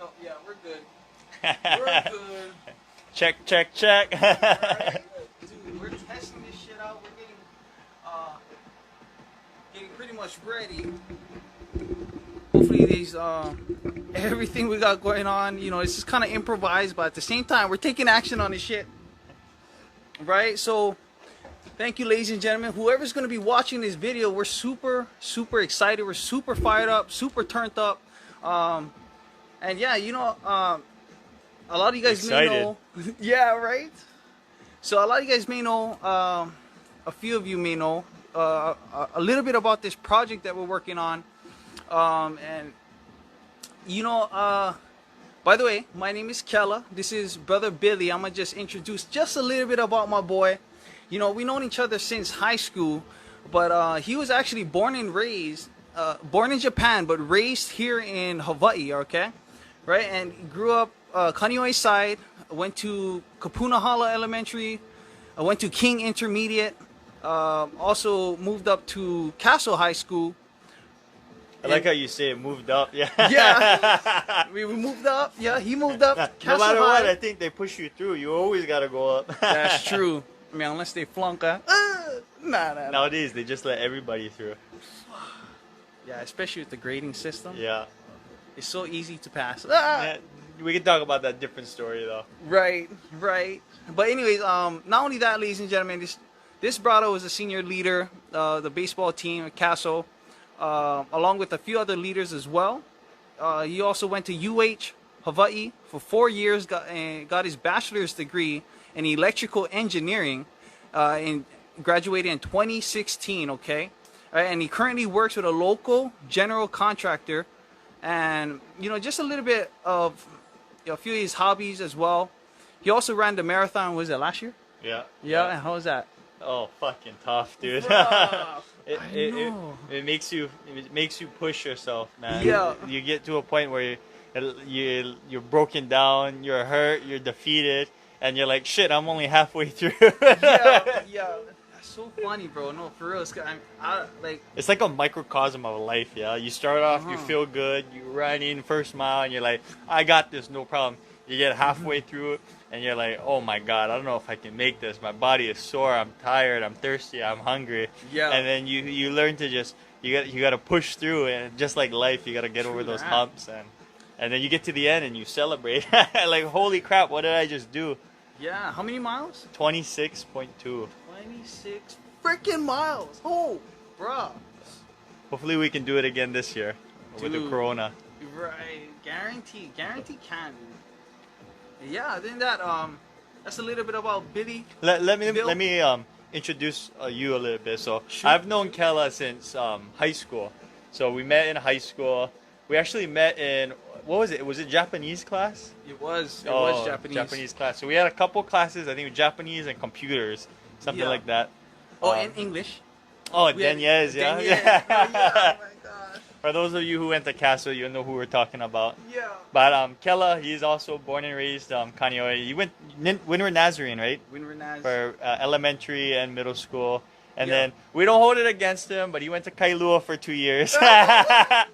Oh, yeah, we're good. We're good. Check, check, check. Alright. Dude, we're testing this shit out. We're getting pretty much ready. Hopefully these everything we got going on, it's just kind of improvised, but at the same time we're taking action on this shit. Right? So thank you, ladies and gentlemen. Whoever's going to be watching this video, we're super excited. We're super fired up, super turned up. And yeah, a lot of you guys may know. Yeah, right? So a lot of you guys may know, a few of you may know a little bit about this project that we're working on. And by the way, my name is Kella. This is Brother Billy. I'm going to just introduce just a little bit about my boy. We've known each other since high school, but he was actually born and raised, born in Japan, but raised here in Hawaii, okay? Right? And he grew up Kaneohe side, went to Kapunahala Elementary, went to King Intermediate, also moved up to Castle High School. I like how you say it, moved up. Yeah. Yeah. we moved up. Yeah, he moved up. No matter what, I think they push you through. You always got to go up. That's true. I mean, unless they flunk out. Nah. Nowadays, they just let everybody through. Yeah, especially with the grading system. Yeah. It's so easy to pass. Yeah, we can talk about that different story, though. Right. But anyways, not only that, ladies and gentlemen, this brother was a senior leader, the baseball team at Castle. Along with a few other leaders as well. He also went to UH Hawaii for 4 years, got his bachelor's degree in electrical engineering, and graduated in 2016, okay? And he currently works with a local general contractor, and, just a little bit of a few of his hobbies as well. He also ran the marathon, was it last year? Yeah. Yeah, and how was that? Oh, fucking tough, dude. It makes you push yourself, man. Yeah. You get to a point where you're broken down, you're hurt, you're defeated, and you're like, shit, I'm only halfway through. yeah. That's so funny, bro. No, for real. It's like a microcosm of life, yeah. You start off, you feel good, you run in first mile, and you're like, I got this, no problem. You get halfway through it, and you're like, oh my god, I don't know if I can make this. My body is sore, I'm tired, I'm thirsty, I'm hungry. Yeah. And then you learn to just you got to push through, and just like life, you got to get over those humps, and then you get to the end and you celebrate. Like, holy crap, what did I just do? Yeah. How many miles? 26.2. 26 freaking miles. Oh, bruh. Hopefully we can do it again this year with the corona. Right. Guarantee can. Yeah, I think that's a little bit about Billy. Let me introduce you a little bit. So I've known Kella since high school. So we met in high school. We actually met in, what was it? Was it Japanese class? It was Japanese class. So we had a couple classes. I think Japanese and computers, something like that. Oh, in English. Oh, Daniels, yeah. Yeah. Oh, my gosh. For those of you who went to Castle, you know who we're talking about. Yeah. But Kella, he's also born and raised Kaneohe. You went Winter Nazarene, right? Winter Nazarene. For elementary and middle school. And then we don't hold it against him, but he went to Kailua for 2 years. God,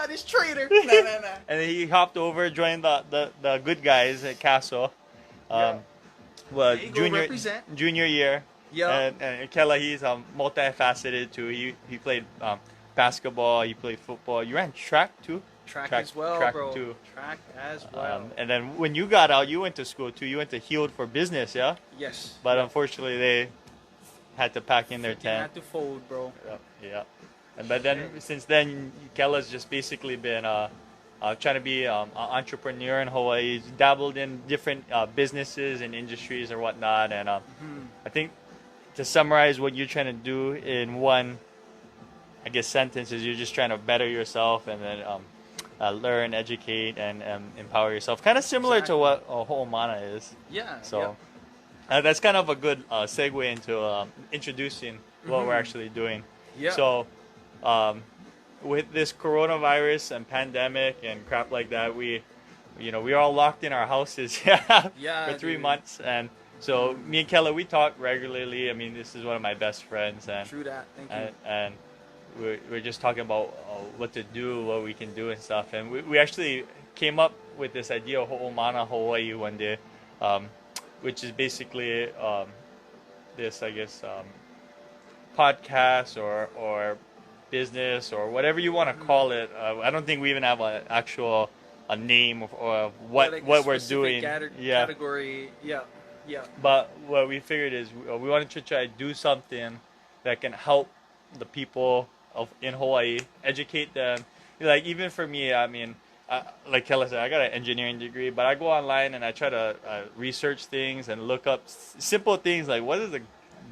this traitor. Nah. And then he hopped over, joined the good guys at Castle. Well, junior year. Yeah. And Kella, he's multifaceted too. He played basketball, he played football. You ran track too? Track as well, track bro. Too. Track as well. And then when you got out, you went to school too. You went to Heald for business, yeah? Yes. But unfortunately, they had to pack in their They tent. had to fold, bro. Yeah. But then, since then, Kella's just basically been trying to be an entrepreneur in Hawaii. He's dabbled in different businesses and industries or whatnot. And I think to summarize what you're trying to do in one, I guess, sentence is you're just trying to better yourself and then learn, educate, and empower yourself. Kind of similar to what Ho'omana is. Yeah. So that's kind of a good segue into introducing what we're actually doing. Yeah. So with this coronavirus and pandemic and crap like that, we're all locked in our houses for 3 months. And so me and Kella, we talk regularly. I mean, this is one of my best friends. And true that. Thank you. And we're just talking about what to do, what we can do and stuff. And we actually came up with this idea of Ho'omana Hawaii one day, which is basically this, I guess, podcast or business or whatever you want to call it. I don't think we even have an actual a name of what like what we're doing. Category. Yeah. Yeah. But what we figured is we wanted to try to do something that can help the people in Hawaii, educate them. Like even for me, I mean, like Kella said, I got an engineering degree, but I go online and I try to research things and look up simple things like what is the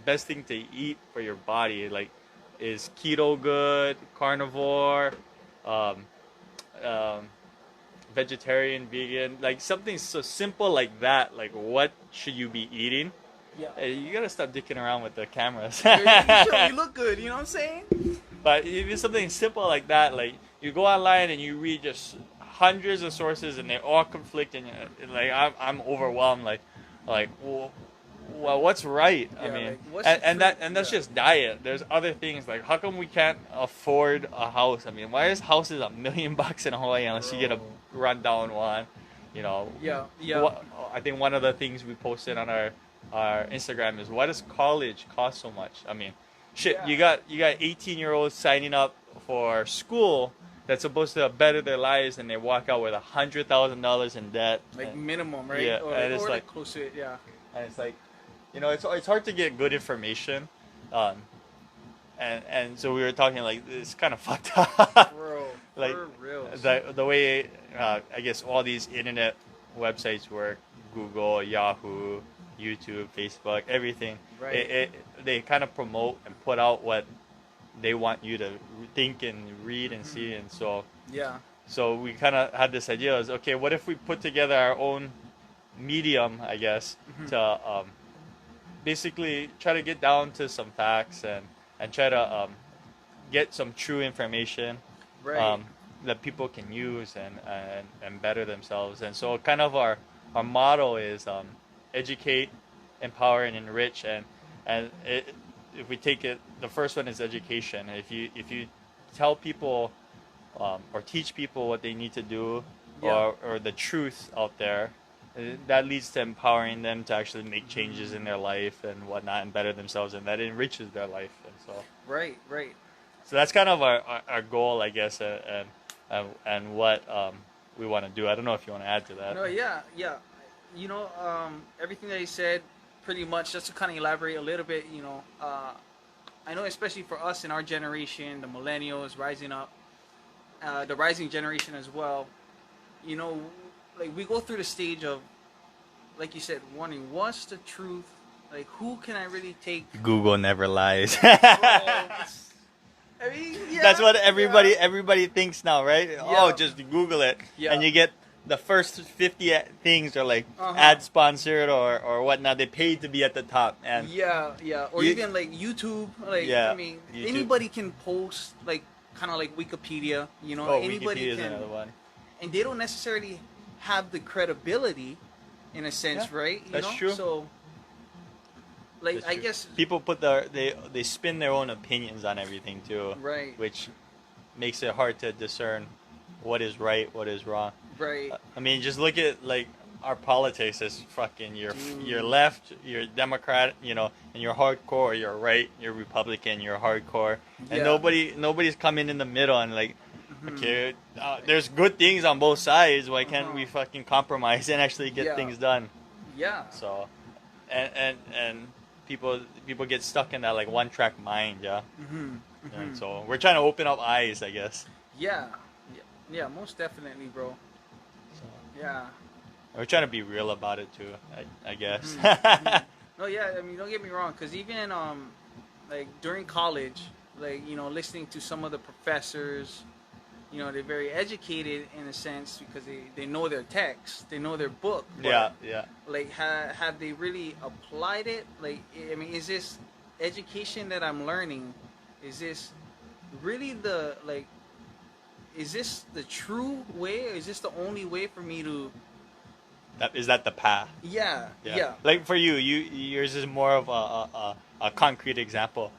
best thing to eat for your body. Like, is keto good? Carnivore? Vegetarian, vegan, like something so simple like that. Like, what should you be eating? Yeah. Hey, you gotta stop dicking around with the cameras. You look good, you know what I'm saying? But if it's something simple like that, like you go online and you read just hundreds of sources and they all conflict, and like I'm overwhelmed. Like, well, what's right? Yeah, I mean, like, that's just diet. There's other things like how come we can't afford a house? I mean, why is houses $1 million in Hawaii unless you get a rundown one? You know. Yeah. I think one of the things we posted on our Instagram is why does college cost so much? I mean, shit, Yeah. you got 18-year-olds signing up for school that's supposed to better their lives, and they walk out with $100,000 in debt. Like minimum, right? Yeah, or and it's like like close to it. Yeah. and it's like, you know, it's hard to get good information, and so we were talking like it's kind of fucked up. Bro, Like for real. the way I guess all these internet websites work, Google, Yahoo, YouTube, Facebook, everything. Right. They kind of promote and put out what they want you to think and read and see, and so Yeah. we kind of had this idea is okay, what if we put together our own medium, I guess, to basically try to get down to some facts and try to get some true information Right. that people can use and better themselves. And so kind of our motto is educate, empower, and enrich. And if we take it, the first one is education. If you tell people or teach people what they need to do, Yeah. or the truth out there, that leads to empowering them to actually make changes in their life and whatnot and better themselves, and that enriches their life. And Right. so that's kind of our goal, I guess, and what we want to do. I don't know if you want to add to that. No, yeah. You know, everything that he said, pretty much, just to kind of elaborate a little bit, you know, I know especially for us in our generation, the millennials rising up, the rising generation as well, you know, like we go through the stage of, like you said, wondering what's the truth, like who can I really take? Google never lies. I mean, yeah, That's what everybody thinks now, right? Yeah. Oh, just Google it, Yeah. and you get the first 50 things are like Uh-huh. ad sponsored or whatnot. They paid to be at the top, and Yeah, or You- even like YouTube. Like, Yeah, I mean, YouTube. anybody can post, like, kind of like Wikipedia. You know, oh, anybody Wikipedia is can, another one. and they don't necessarily have the credibility, in a sense, Yeah, right? You that's know? true. So, like, That's I true. guess, People put they spin their own opinions on everything too, right, which makes it hard to discern what is right, what is wrong. right, I mean, just look at like our politics is fucking you're Dude. left, you're Democrat, you know, and you're hardcore, you're right, you're Republican, you're hardcore, and Yeah. nobody's coming in the middle and like, Mhm. okay, there's good things on both sides. Why can't Uh-huh. we fucking compromise and actually get Yeah. things done? yeah, So, and people get stuck in that like one track mind, yeah. mm-hmm. And so we're trying to open up eyes, I guess. yeah, most definitely, bro. So Yeah. we're trying to be real about it too, I guess. Mhm. No, yeah, I mean, don't get me wrong, because even like during college, like, you know, listening to some of the professors, you know, they're very educated in a sense because they know their text, they know their book. But, yeah. like, have they really applied it? Like, I mean, is this education that I'm learning? Is this really is this the true way? Or is this the only way for me to? Is that the path? Yeah. Like for yours is more of a concrete example.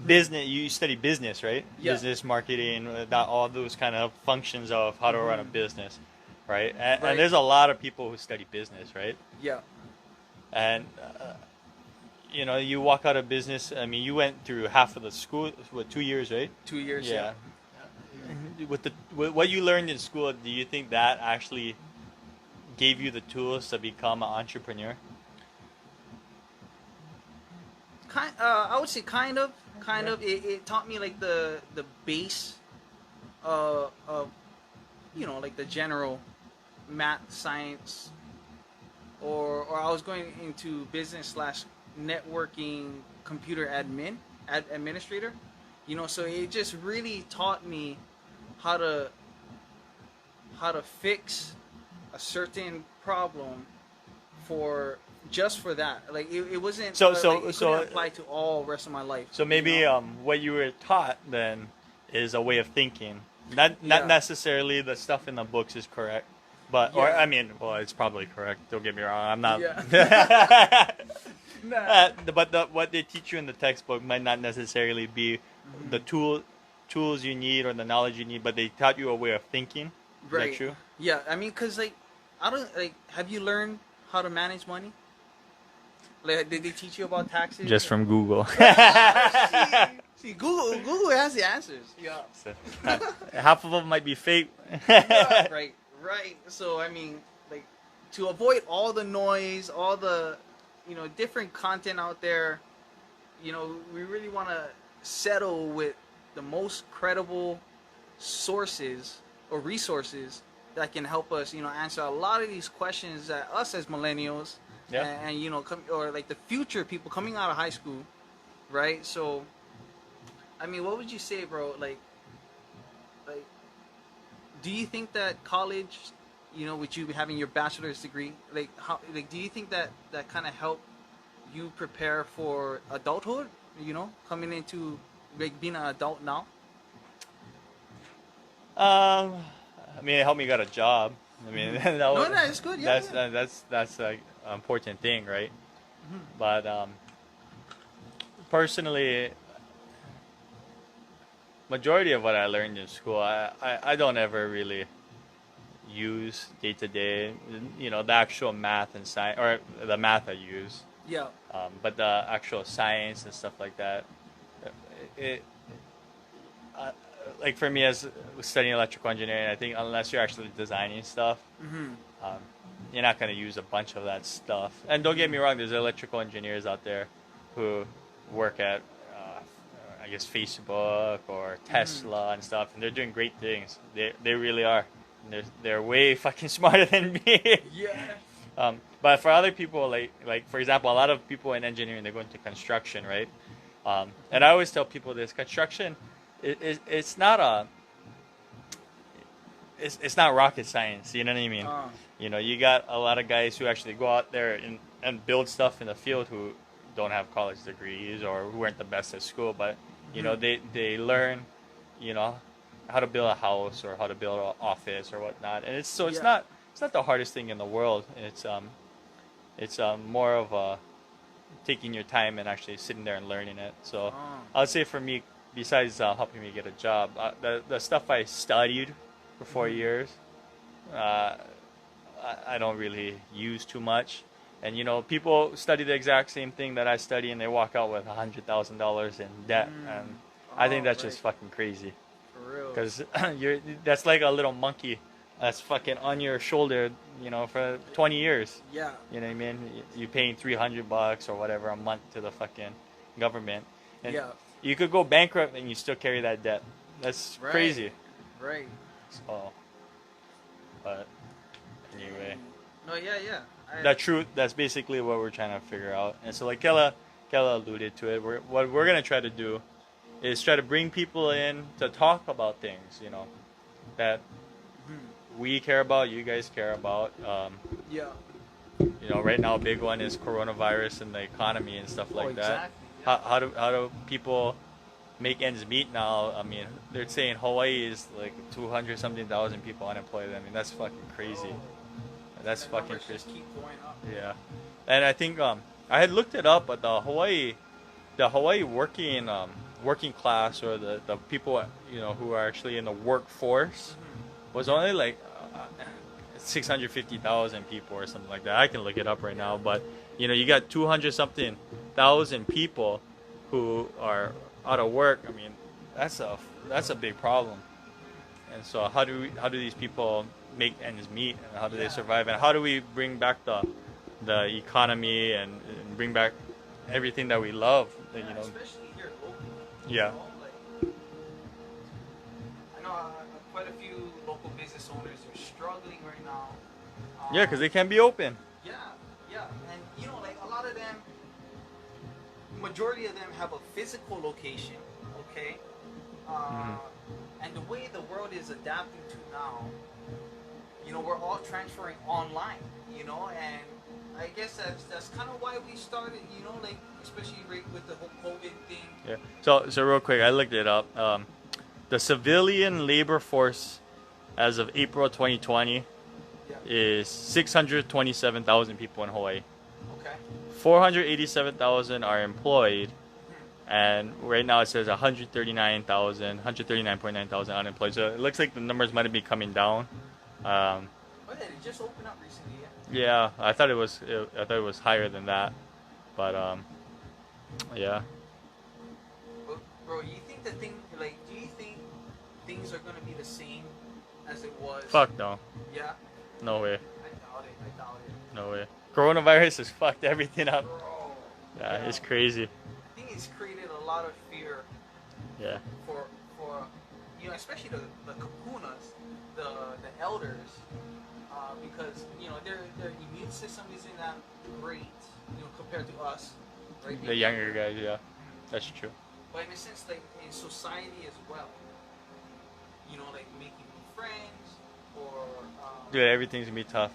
Business, you study business, right? Yeah. Business, marketing, that all those kind of functions of how to run a business, right? Right. And there's a lot of people who study business, right? Yeah. And you know, you walk out of business. I mean, you went through half of the school, what, 2 years, right? 2 years. Yeah. With what you learned in school, do you think that actually gave you the tools to become an entrepreneur? I would say kind of. It taught me like the base of like the general math, science, or I was going into business slash networking computer administrator. So it just really taught me how to fix a certain problem for just for that. Like it wasn't So like, it couldn't apply to all rest of my life. So maybe what you were taught then is a way of thinking. Not Yeah. necessarily the stuff in the books is correct, but or Yeah. I mean, well, it's probably correct. Don't get me wrong. I'm not. Yeah. Nah. But what they teach you in the textbook might not necessarily be the tools you need or the knowledge you need, but they taught you a way of thinking. Is Right. that true? Yeah, I mean, cause like, I don't like. Have you learned how to manage money? Like, did they teach you about taxes? Just from Google. See, Google has the answers. Yeah. So, half of them might be fake. Yeah, right. So I mean, like, to avoid all the noise, all the, different content out there, we really want to settle with the most credible sources or resources that can help us, answer a lot of these questions that us as millennials Yeah. and or like the future people coming out of high school, right? So, I mean, what would you say, bro? Like, do you think that college, with you having your bachelor's degree, do you think that kind of helped you prepare for adulthood? Coming into like being an adult now. I mean, it helped me get a job. I mean, No, it's good. Yeah, that's like an important thing, right? Mhm. But personally, majority of what I learned in school, I don't ever really use day to day. The actual math and science, or the math I use, Yeah. but the actual science and stuff like that, it like for me as studying electrical engineering, I think unless you're actually designing stuff, Mm-hmm. you're not going to use a bunch of that stuff. And don't get me wrong, there's electrical engineers out there who work at, I guess, Facebook or Tesla and stuff, and they're doing great things. They really are. And they're way fucking smarter than me. Yeah. But for other people, like for example, a lot of people in engineering, they go into construction, right? And I always tell people this: construction, it's not it's not rocket science. You know what I mean? You got a lot of guys who actually go out there and build stuff in the field who don't have college degrees or who weren't the best at school, but they learn, how to build a house or how to build an office or whatnot. And it's not the hardest thing in the world. It's more of taking your time and actually sitting there and learning it. So I would say for me, besides helping me get a job, the stuff I studied for 4 years, I don't really use too much. And people study the exact same thing that I study, and they walk out with $100,000 in debt, and I think that's just fucking crazy. For real. Because that's like a little monkey that's fucking on your shoulder, for 20 years. Yeah. You know what I mean? You're paying $300 or whatever a month to the fucking government, and Yeah. you could go bankrupt and you still carry that debt. That's Right. crazy. Right. So, but anyway. No. Yeah. The truth, that's basically what we're trying to figure out. And so like Kella alluded to it, what we're going to try to do is try to bring people in to talk about things, that we care about, you guys care about. Yeah. Right now a big one is coronavirus and the economy and stuff like that. Exactly. How do people make ends meet now? I mean, they're saying Hawaii is like 200 something thousand people unemployed. I mean, that's fucking crazy. That's The fucking numbers crazy. just keep going up. Yeah, and I think I had looked it up, but the Hawaii working class, or the people who are actually in the workforce was only like 650,000 people or something like that. I can look it up right now, but you know, you got 200 something thousand people who are out of work. I mean, that's a big problem. And so how do these people make ends meet, and how do they survive, and how do we bring back the economy and bring back everything that we love, you know? Especially here locally. Yeah. You know, I know quite a few local business owners are struggling right now. Yeah, because they can't be open. Yeah, yeah, and you know, like a lot of them, majority of them have a physical location, okay? And the way the world is adapting to now, you know, we're all transferring online, you know, and I guess that's kind of why we started, you know, like especially right with the whole COVID thing. Yeah. So real quick, I looked it up. The civilian labor force as of April 2020 is 627,000 people in Hawaii. Okay. 487,000 are employed, and right now it says 139.9 thousand unemployed. So it looks like the numbers might be coming down. Oh yeah, it just opened up recently. Yeah, I thought it was higher than that, but yeah. Bro, you think the thing, like, do you think things are gonna be the same as it was? Fuck no. Yeah. No way. I doubt it. I doubt it. No way. Coronavirus has fucked everything up. Bro. Yeah, it's crazy. I think it's created a lot of fear. Yeah. For you know, especially the kapunas, the elders, because you know their immune system isn't that great, you know, compared to us, right? The younger guys, yeah, that's true. But in a sense, like in society as well, you know, like making new friends or. Dude, everything's gonna be tough.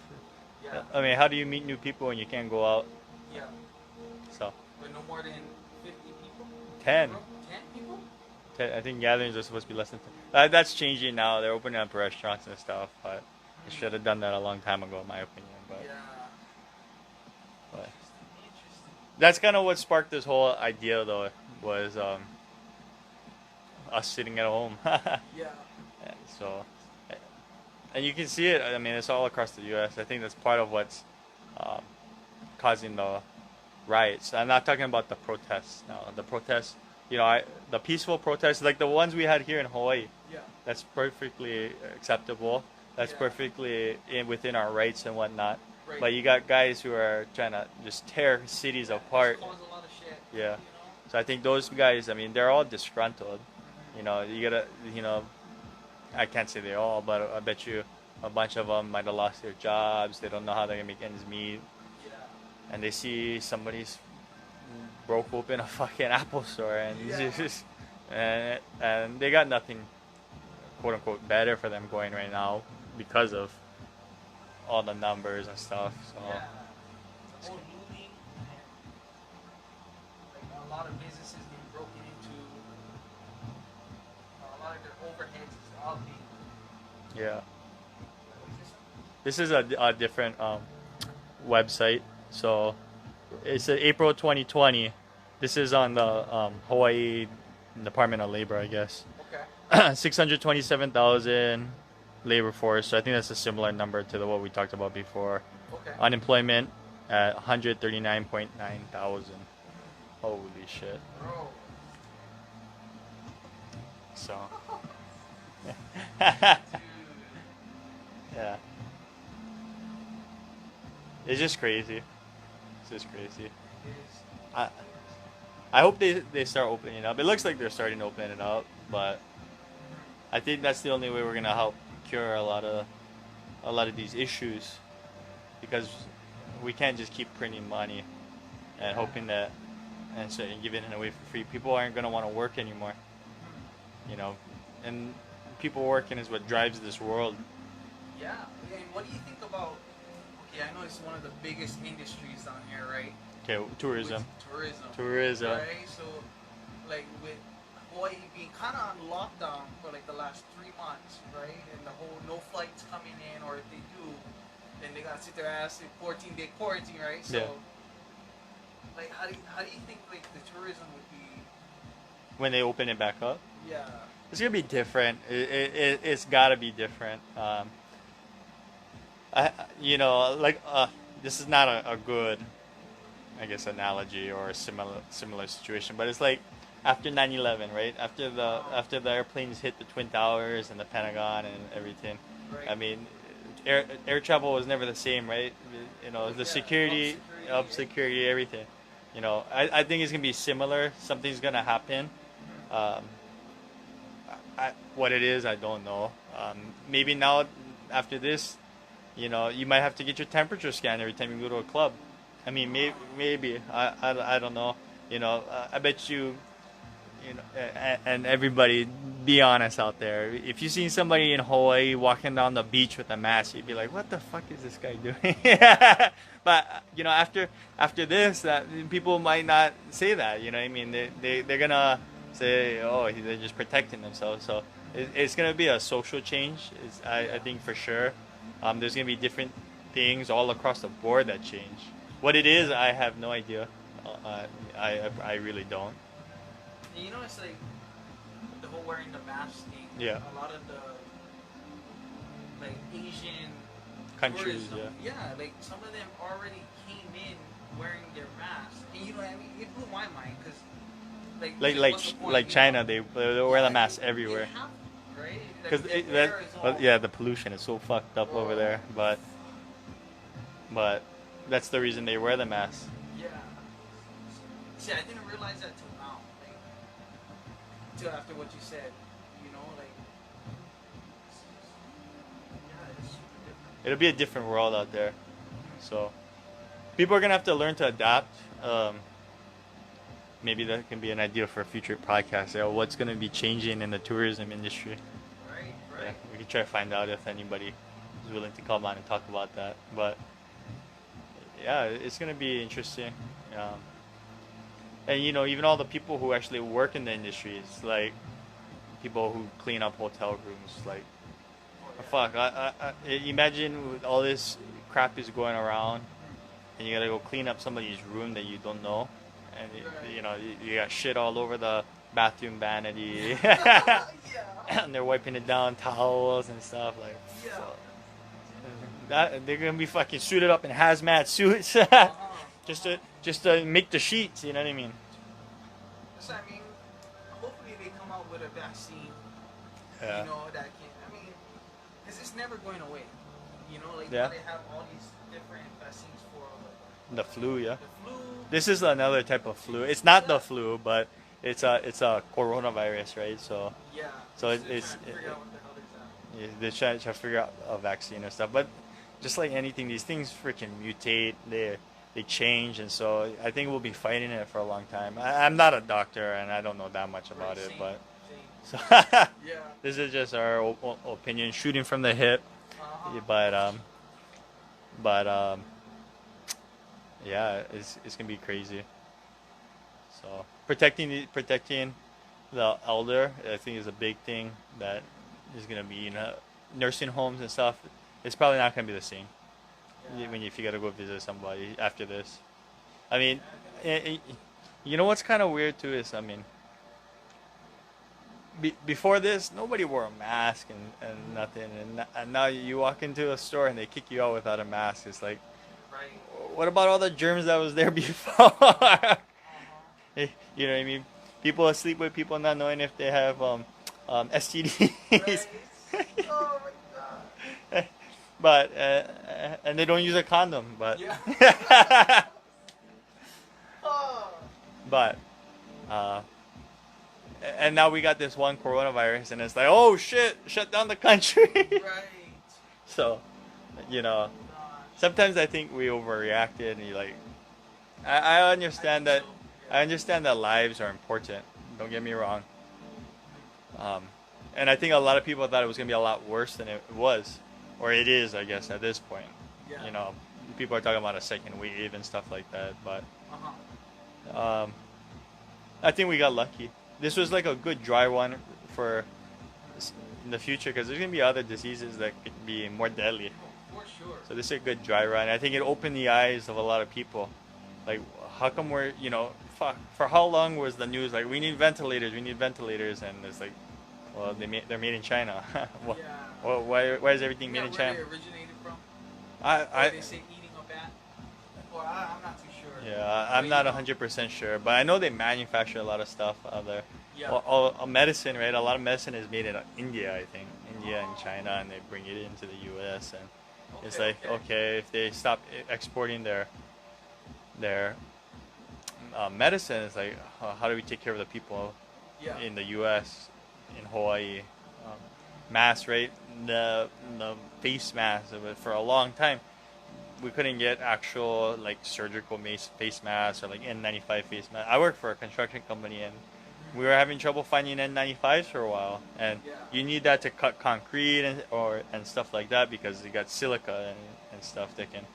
Yeah. I mean, how do you meet new people when you can't go out? Yeah. So. But no more than 50 people. 10. 10 people. 10. I think gatherings are supposed to be less than 10. That's changing now. They're opening up restaurants and stuff, but they should have done that a long time ago, in my opinion. But. Yeah. But that's kind of what sparked this whole idea, though, was us sitting at home. Yeah. And so, and you can see it. I mean, it's all across the U.S. I think that's part of what's causing the riots. I'm not talking about the protests now. The protests, you know, the peaceful protests, like the ones we had here in Hawaii. Yeah. That's perfectly acceptable. That's perfectly within our rights and whatnot. Right. But you got guys who are trying to just tear cities apart. Cause a lot of shit. Yeah. You know? So I think those guys, I mean, they're all disgruntled. You know, you gotta, you know, I can't say they all, but I bet you a bunch of them might have lost their jobs. They don't know how they're gonna make ends meet. Yeah. And they see somebody's broke open a fucking Apple store, and just, and they got nothing, quote unquote, better for them going right now because of all the numbers and stuff. So. Yeah. The whole looting, and like a lot of businesses getting broken into. A lot of their overheads is all being. Yeah. This is a different website. So it's April 2020. This is on the Hawaii Department of Labor, I guess. Okay. 627,000 labor force. So I think that's a similar number to what we talked about before. Okay. Unemployment at 139.9 thousand. Holy shit. Bro. So. Dude. Yeah. It's just crazy. It's just crazy. It is. I hope they start opening it up. It looks like they're starting to open it up, but I think that's the only way we're gonna help cure a lot of these issues, because we can't just keep printing money and hoping that and giving it away for free. People aren't gonna want to work anymore, you know, and people working is what drives this world. Yeah. And what do you think about? Okay, I know it's one of the biggest industries down here, right? Okay, tourism. Tourism. Right. So, like with Hawaii being kind of on lockdown for like the last 3 months, right? And the whole no flights coming in, or if they do, then they gotta sit their ass in 14-day quarantine, right? So, like, how do you think like the tourism would be when they open it back up? Yeah. It's gonna be different. It's gotta be different. you know, like this is not a good, I guess, analogy or a similar situation, but it's like after 9/11, right? After the airplanes hit the Twin Towers and the Pentagon and everything. Right. I mean, air travel was never the same, right? You know, the security, up security, everything. You know, I think it's gonna be similar. Something's gonna happen. Um, what it is, I don't know. Maybe now after this, you know, you might have to get your temperature scanned every time you go to a club. I mean, maybe I don't know. You know, I bet you, you know, and everybody, be honest out there. If you seen somebody in Hawaii walking down the beach with a mask, you'd be like, "What the fuck is this guy doing?" But you know, after this, that people might not say that. You know what I mean? They're gonna say, "Oh, they're just protecting themselves." So it's gonna be a social change. I think for sure. There's gonna be different things all across the board that change. What it is, I have no idea. I really don't. And you know, it's like the whole wearing the mask thing. Yeah. A lot of the like Asian Countries, tourism, yeah, like some of them already came in wearing their masks, and you know, I mean, it blew my mind because what's the point, like you China, know? they wear the mask everywhere. They have to, right? Like, Because the air is all, yeah, the pollution is so fucked up over there. But that's the reason they wear the mask. yeah. See, I didn't realize that till now, like, till after what you said, you know, like, yeah, it's super different. It'll be a different world out there. So people are gonna have to learn to adapt. Maybe that can be an idea for a future podcast. What's gonna be changing in the tourism industry? Right, Yeah, right. we could try to find out if anybody is willing to come on and talk about that. But yeah, it's gonna be interesting. And you know, even all the people who actually work in the industries, like people who clean up hotel rooms, like fuck. Imagine with all this crap is going around, and you gotta go clean up somebody's room that you don't know, and you know you got shit all over the bathroom vanity, Yeah. and they're wiping it down, towels and stuff like. Yeah. They're gonna be fucking suited up in hazmat suits, just to make the sheets. You know what I mean? So, I mean, hopefully they come out with a vaccine. Yeah. You know that can. I mean, because it's never going away. You know, like Yeah. now they have all these different vaccines for The flu, yeah. the flu. This is another type of flu. It's not the flu, but it's a coronavirus, right? So Yeah. So they're it's- trying to figure out what the hell is that. yeah, they're trying to figure out a vaccine and stuff. But just like anything, these things freaking mutate. They change, and so I think we'll be fighting it for a long time. I'm not a doctor, and I don't know that much about it, Same, but same. so Yeah. this is just our opinion, shooting from the hip. Uh-huh. But yeah, it's gonna be crazy. So protecting the elder, I think, is a big thing that is gonna be, you know, nursing homes and stuff. It's probably not gonna be the same when if you gotta go visit somebody after this. I mean, you know what's kind of weird too is, I mean, before this, nobody wore a mask and nothing, and now you walk into a store and they kick you out without a mask. It's like, Right. what about all the germs that was there before? You know what I mean? People sleep with people not knowing if they have STDs. Right. Oh my god. But and they don't use a condom. But Yeah. Oh. but and now we got this one coronavirus, and it's like, oh shit, shut down the country. Right. So, you know, Gosh. sometimes I think we overreacted, and you like, I understand that. So, I understand that lives are important. Don't get me wrong. And I think a lot of people thought it was gonna be a lot worse than it was, or it is, I guess, at this point. yeah. You know, people are talking about a second wave and stuff like that, but Uh-huh. I think we got lucky. This was like a good dry one for in the future, because there's gonna be other diseases that could be more deadly. For sure. So this is a good dry run. I think it opened the eyes of a lot of people. Like, how come we're, you know, for how long was the news like, we need ventilators, and it's like, well, they're made in China. Well, Yeah. well, why is everything made in Where China? they originated from? Or I they say eating a bat. Or I'm not too sure. yeah, But, I'm not 100% sure, but I know they manufacture a lot of stuff out there. Yeah. All medicine, right? A lot of medicine is made in India, I think, India and Oh. China, and they bring it into the U.S. and it's Okay, like, okay, if they stop exporting their medicine, it's like, how do we take care of the people Yeah. in the U.S., in Hawaii? Um, Masks, right? The face masks, but for a long time, we couldn't get actual like surgical face masks or like N95 face masks. I worked for a construction company and we were having trouble finding N95s for a while, and Yeah. you need that to cut concrete and stuff like that because you got silica and stuff that can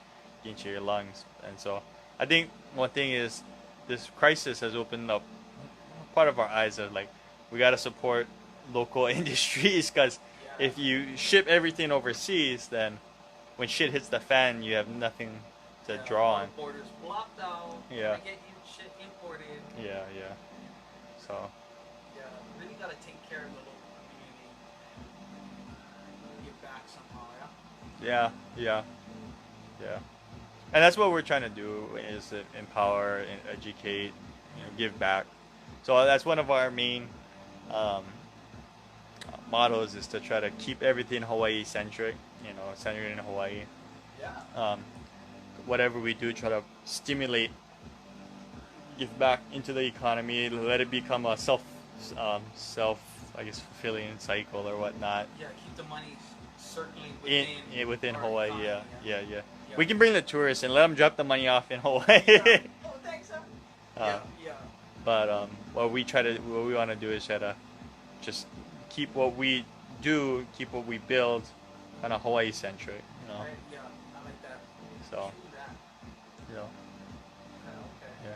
get into your lungs. And so I think one thing is this crisis has opened up part of our eyes of like we got to support local industries because Yeah. if you ship everything overseas, then when shit hits the fan, you have nothing to Yeah, draw all on. the borders blocked out. Yeah. Get you shit imported. Yeah, yeah. So Yeah, really gotta take care of the local community and give back somehow. Yeah. yeah, yeah. And that's what we're trying to do is to empower and educate, give back. So that's one of our main um, mottos is to try to keep everything Hawaii centric, centered in Hawaii. Yeah. Whatever we do, try to stimulate, give back into the economy, let it become a self, I guess, fulfilling cycle or whatnot. Yeah, keep the money circling Within our Hawaii, economy, yeah. Yeah. We can bring the tourists and let them drop the money off in Hawaii. Yeah. Oh, thanks, Sam. Uh, Yeah. But what we want to do is try to just keep what we do, keep what we build, kind of Hawaii centric, Right. Yeah. I like that. So, Do that. you know, Okay. yeah.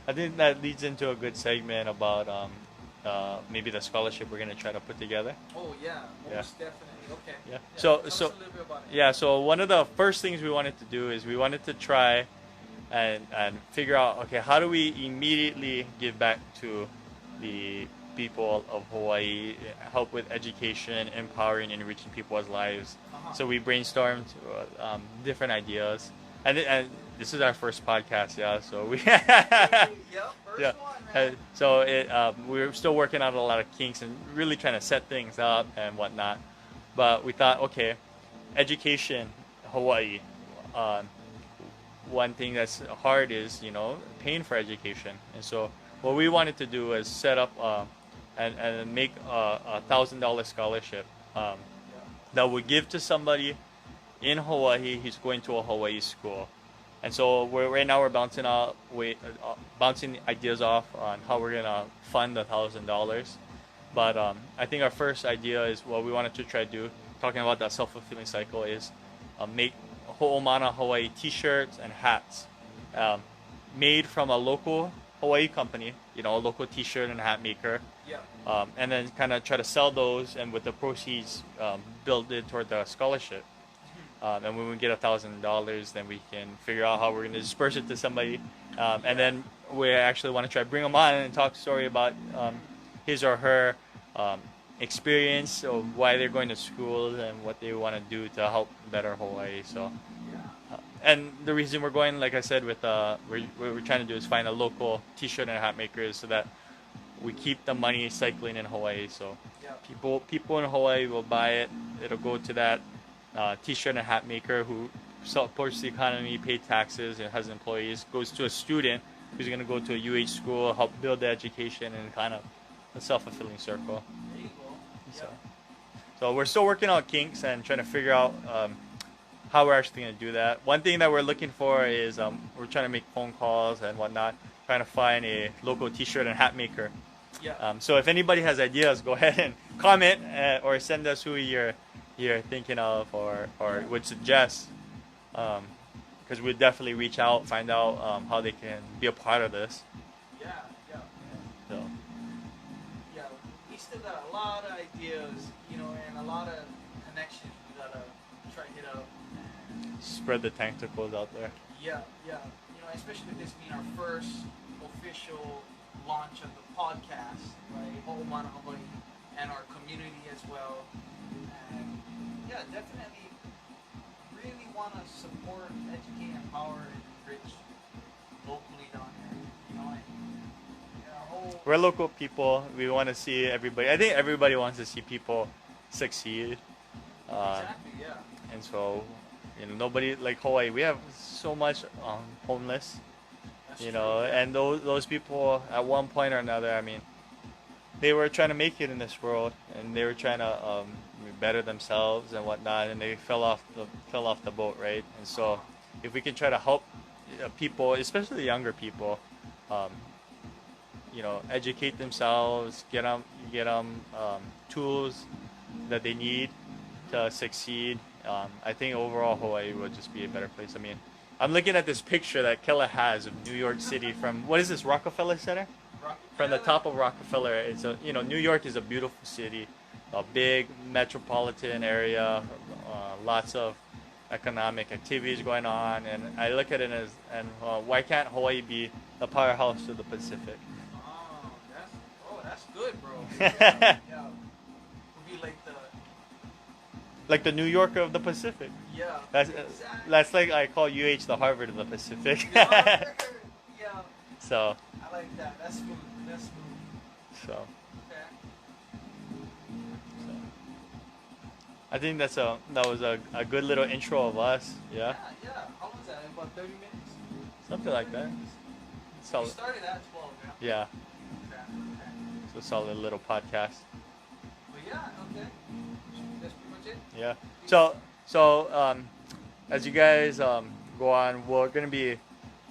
I think that leads into a good segment about maybe the scholarship we're gonna try to put together. Oh yeah. Yeah. Most definitely. Okay. Yeah. Tell us a little bit about it. Yeah. So one of the first things we wanted to do is we wanted to try and figure out, okay, how do we immediately give back to the people of Hawaii, help with education, empowering and enriching people's lives. Uh-huh. So we brainstormed different ideas, and this is our first podcast, yeah. So we Yep. First yeah. one, man. So we're still working out a lot of kinks and really trying to set things up and whatnot. But we thought, okay, education, Hawaii. One thing that's hard is paying for education, and so what we wanted to do is set up and make a $1,000 scholarship that would give to somebody in Hawaii who's going to a Hawaii school. And so right now we're bouncing ideas off on how we're gonna fund the $1,000. But I think our first idea is what we wanted to try to do, talking about that self-fulfilling cycle, is make Ho'omana Hawaii T-shirts and hats made from a local Hawaii company, a local T-shirt and hat maker. Yeah. And then kind of try to sell those, and with the proceeds, build it toward the scholarship. And when we get $1,000, then we can figure out how we're going to disperse it to somebody. And then we actually want to try to bring them on and talk story about his or her experience of why they're going to school and what they want to do to help better Hawaii. So, and the reason we're going, like I said, with what we're trying to do is find a local T-shirt and hat makers so that we keep the money cycling in Hawaii. So people in Hawaii will buy it. It'll go to that T-shirt and hat maker who supports the economy, pays taxes, and has employees. Goes to a student who's going to go to a UH school, help build the education, and kind of a self-fulfilling circle. There you go. So we're still working on kinks and trying to figure out how we're actually going to do that. One thing that we're looking for is we're trying to make phone calls and whatnot, trying to find a local T-shirt and hat maker. Yeah. So if anybody has ideas, go ahead and comment or send us who you're thinking of or would suggest, because we'd definitely reach out, find out how they can be a part of this. Yeah. So Yeah. We still got a lot of ideas, and a lot of connections we gotta try to hit up. spread the tentacles out there. Yeah. Especially this being our first official launch of the podcast, right? Ho'omana Hawaii, and our community as well. And yeah, definitely really want to support, educate, empower, and enrich locally down here. You know, and our whole We're local people. We want to see everybody. I think everybody wants to see people succeed. exactly, yeah. And so, nobody like Hawaii. We have so much homeless. That's You true, know, yeah. and those people at one point or another. I mean, they were trying to make it in this world, and they were trying to better themselves and whatnot, and they fell off the boat, right? And so, if we can try to help people, especially younger people, um, educate themselves, get them tools that they need to succeed. I think overall Hawaii will just be a better place. I mean, I'm looking at this picture that Kella has of New York City from what is this, Rockefeller Center? From the top of Rockefeller. It's New York is a beautiful city, a big metropolitan area, lots of economic activities going on, and I look at it as, why can't Hawaii be the powerhouse of the Pacific? That's good, bro. Yeah. Would be like the Like the New York of the Pacific. yeah. That's exactly. that's like I call UH the Harvard of the Pacific. Yeah. So I like that. That's smooth. That's smooth. so Okay. I think that was a good little intro of us. Yeah, Yeah. How was that? About 30 minutes? something like that. We Solid. started at 12, yeah? Yeah, Okay. Okay. it's a solid little podcast. But yeah, okay. That's pretty much it. Yeah. So as you guys go on, we're gonna be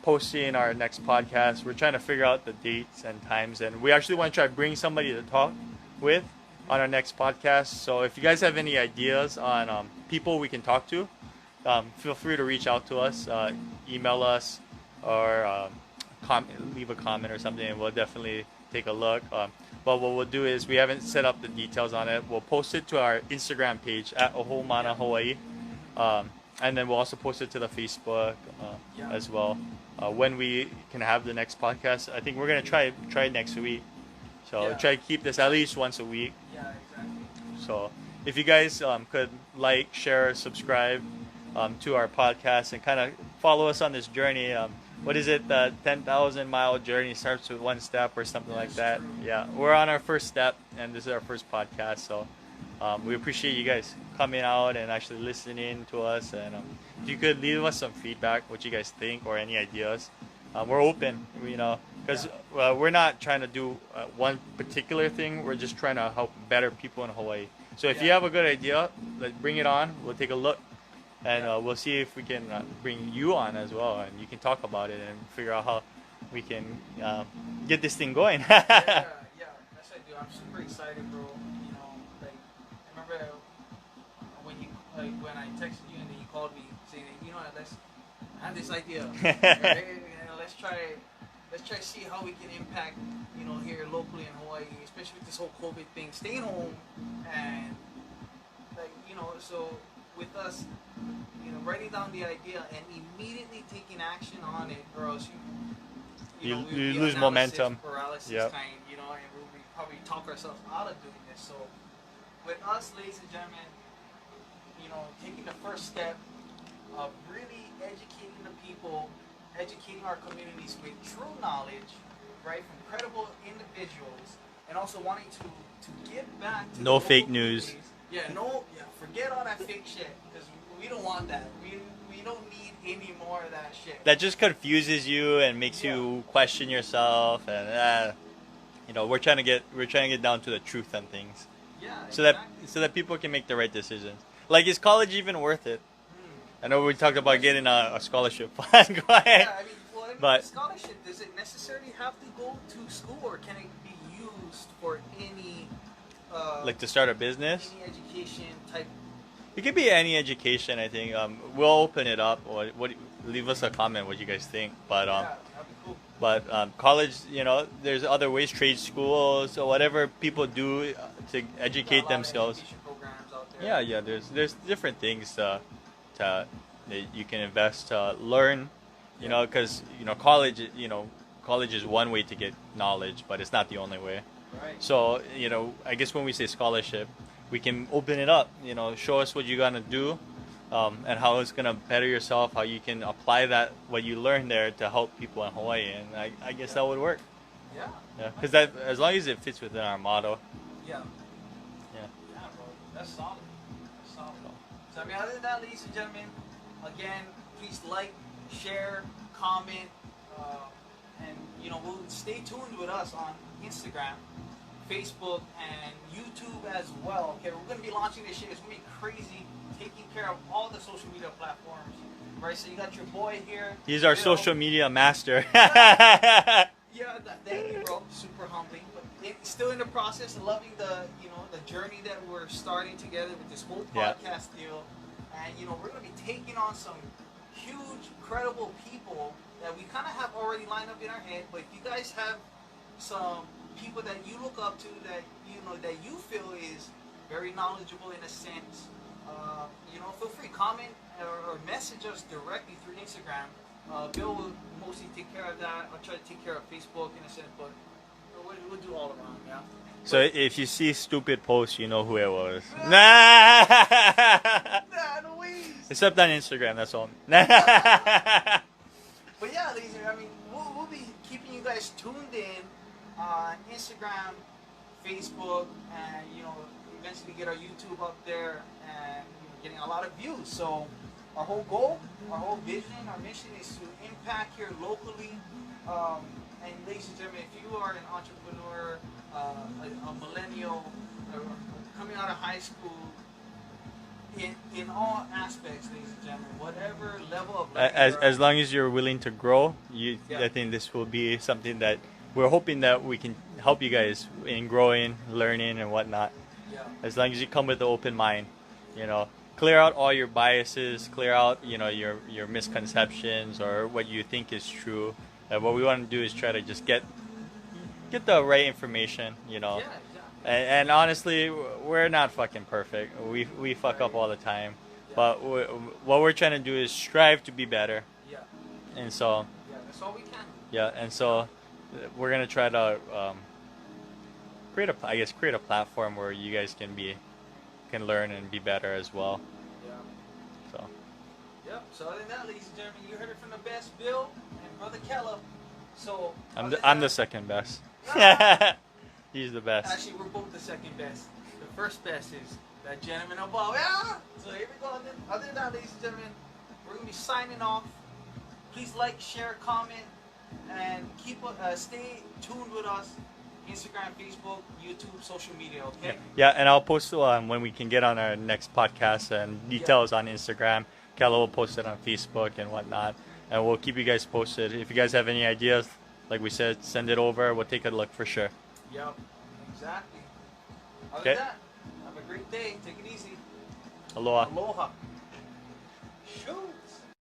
posting our next podcast. We're trying to figure out the dates and times, and we actually want to try to bring somebody to talk with on our next podcast. So if you guys have any ideas on people we can talk to, feel free to reach out to us, email us, or leave a comment or something, and we'll definitely take a look. But what we'll do is we haven't set up the details on it. We'll post it to our Instagram page at Ohomana Hawaii, and then we'll also post it to the Facebook as well. When we can have the next podcast, I think we're gonna try it next week. So Yeah. try to keep this at least once a week. Yeah, exactly. So if you guys could like, share, subscribe to our podcast, and kind of follow us on this journey. What is it? The 10,000-mile journey starts with one step or something like that. True. Yeah, we're on our first step, and this is our first podcast. So we appreciate you guys coming out and actually listening to us. And if you could leave us some feedback, what you guys think, or any ideas, we're open. Because we're not trying to do one particular thing. We're just trying to help better people in Hawaii. So if you have a good idea, bring it on. We'll take a look, and we'll see if we can bring you on as well, and you can talk about it and figure out how we can get this thing going. Yeah, that's what I do. I'm super excited, bro. Like, I remember when I texted you and then you called me saying, I have this idea. Right? Let's try to see how we can impact, here locally in Hawaii, especially with this whole COVID thing, staying home, and so with us, writing down the idea and immediately taking action on it, or else You we'd be lose analysis momentum. paralysis Yep. kind, and we'll probably talk ourselves out of doing this. So with us, ladies and gentlemen, taking the first step of really educating the people, educating our communities with true knowledge, right, from credible individuals, and also wanting to give back to No the fake local news. communities. Forget all that fake shit, because we don't want that. We don't need any more of that shit. That just confuses you and makes you question yourself, and we're trying to get down to the truth on things, Yeah, so exactly. that people can make the right decisions. Like, is college even worth it? I know we talked about getting a scholarship fund going. Yeah, But- scholarship, does it necessarily have to go to school, or can it be used for any like to start a business. any education type? It could be any education, I think. We'll open it up. Or leave us a comment what you guys think. But Yeah, that'd be cool. college, there's other ways, trade schools or whatever people do to educate A lot of themselves. education programs out there. Yeah. There's different things that you can invest to learn. Because college is one way to get knowledge, but it's not the only way. Right. So, I guess when we say scholarship, we can open it up, show us what you're going to do, and how it's gonna better yourself, how you can apply that what you learned there to help people in Hawaii, and I guess that would work. Yeah. Yeah, because that as long as it fits within our motto. Yeah. Yeah. Yeah, bro. That's solid. That's solid. So I mean, other than that, ladies and gentlemen, again, please like, share, comment, and you know, we'll stay tuned with us on Instagram, Facebook, and YouTube as well. Okay, we're gonna be launching this shit. It's gonna be crazy, taking care of all the social media platforms. Right, so you got your boy here. He's our Bill. social media master. Yeah, thank you, bro. Super humbling, but it's still in the process of loving the, you know, the journey that we're starting together with this whole podcast deal. And you know, we're gonna be taking on some huge, credible people that we kind of have already lined up in our head. But if you guys have some people that you look up to, that you know, that you feel is very knowledgeable in a sense, you know, feel free, comment or message us directly through Instagram. Bill will mostly take care of that. I'll try to take care of Facebook in a sense, but we'll do all around, yeah. So if you see stupid posts, you know who it was. Nah, Louise. Except on Instagram, that's all. But yeah, ladies, I mean, we'll be keeping you guys tuned in on Instagram, Facebook, and you know, eventually get our YouTube up there and you know, getting a lot of views. So our whole goal, our whole vision, our mission is to impact here locally. And ladies and gentlemen, if you are an entrepreneur, a millennial, or coming out of high school, in all aspects, ladies and gentlemen, whatever level of learning as long as you're willing to grow, Yeah. I think this will be something that we're hoping that we can help you guys in growing, learning, and whatnot. yeah. As long as you come with an open mind, you know, clear out all your biases, clear out, you know, your misconceptions or what you think is true. And what we want to do is try to just get the right information, you know. Yeah, exactly. And honestly, we're not fucking perfect. We fuck up all the time, but what we're trying to do is strive to be better. Yeah. And so Yeah, that's all we can. yeah, and so we're gonna try to create a platform where you guys can learn and be better as well. Yeah. So Yep. So other than that, ladies and gentlemen, you heard it from the best, Bill and Brother Kella. So I'm the second best. He's the best. Actually, we're both the second best. The first best is that gentleman above. Yeah. So here we go. Other than that, ladies and gentlemen, we're gonna be signing off. Please like, share, comment, and stay tuned with us. Instagram, Facebook, YouTube, social media. Okay. Yeah, and I'll post when we can get on our next podcast and details on Instagram. Kella will post it on Facebook and whatnot, and we'll keep you guys posted. If you guys have any ideas, like we said, send it over. We'll take a look for sure. Yep. Exactly. Other Okay. than that, have a great day. Take it easy. Aloha. Aloha. Shoo.